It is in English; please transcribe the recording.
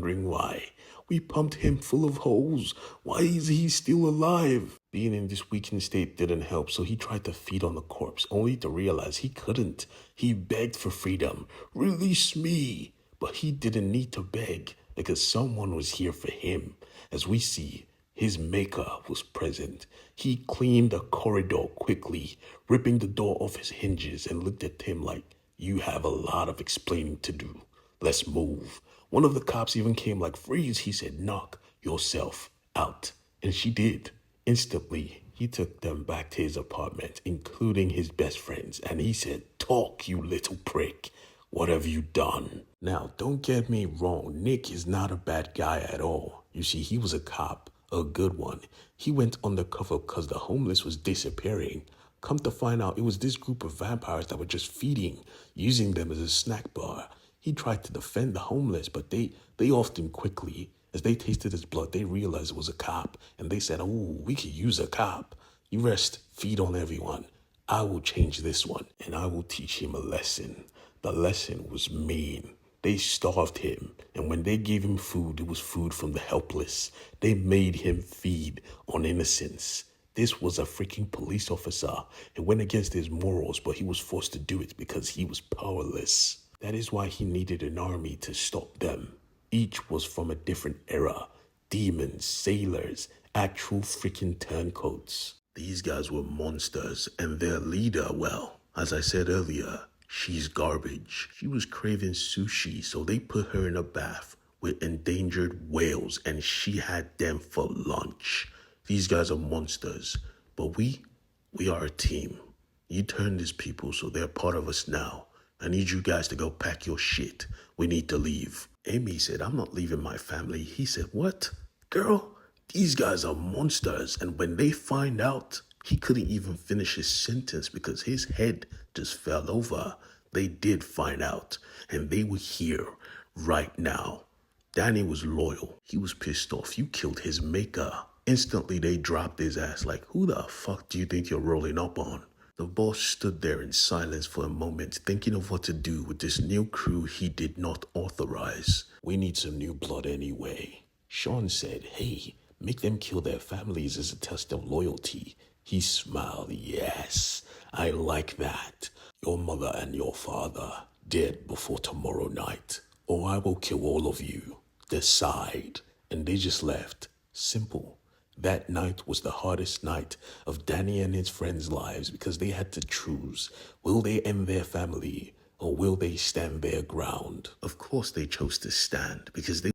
wondering why. We pumped him full of holes. Why is he still alive? Being in this weakened state didn't help, so he tried to feed on the corpse, only to realize he couldn't. He begged for freedom. Release me! But he didn't need to beg, because someone was here for him. As we see, his maker was present. He cleaned the corridor quickly, ripping the door off his hinges, and looked at Tim like, "You have a lot of explaining to do. Let's move." One of the cops even came like, "Freeze," he said, "knock yourself out." And she did. Instantly, he took them back to his apartment, including his best friends, and he said, "Talk, you little prick. What have you done?" Now, don't get me wrong, Nick is not a bad guy at all. You see, he was a cop, a good one. He went undercover because the homeless was disappearing. Come to find out, it was this group of vampires that were just feeding, using them as a snack bar. He tried to defend the homeless, but they offed him quickly. As they tasted his blood, they realized it was a cop, and they said, "Oh, we could use a cop. You rest, feed on everyone. I will change this one, and I will teach him a lesson." The lesson was mean. They starved him, and when they gave him food, it was food from the helpless. They made him feed on innocence. This was a freaking police officer. It went against his morals, but he was forced to do it because he was powerless. That is why he needed an army to stop them. Each was from a different era. Demons, sailors, actual freaking turncoats. These guys were monsters, and their leader, well, as I said earlier, she's garbage. She was craving sushi, so they put her in a bath with endangered whales, and she had them for lunch. These guys are monsters, but we are a team. You turned these people, so they're part of us now. I need you guys to go pack your shit. We need to leave. Amy said, "I'm not leaving my family." He said, "What? Girl, these guys are monsters." And when they find out, he couldn't even finish his sentence because his head just fell over. They did find out, and they were here right now. Danny was loyal. He was pissed off. You killed his maker. Instantly, they dropped his ass like, "Who the fuck do you think you're rolling up on?" The boss stood there in silence for a moment, thinking of what to do with this new crew he did not authorize. "We need some new blood anyway." Sean said, "Hey, make them kill their families as a test of loyalty." He smiled. "Yes, I like that. Your mother and your father dead before tomorrow night, or I will kill all of you. Decide." And they just left. Simple. That night was the hardest night of Danny and his friends' lives because they had to choose. Will they end their family or will they stand their ground? Of course they chose to stand because they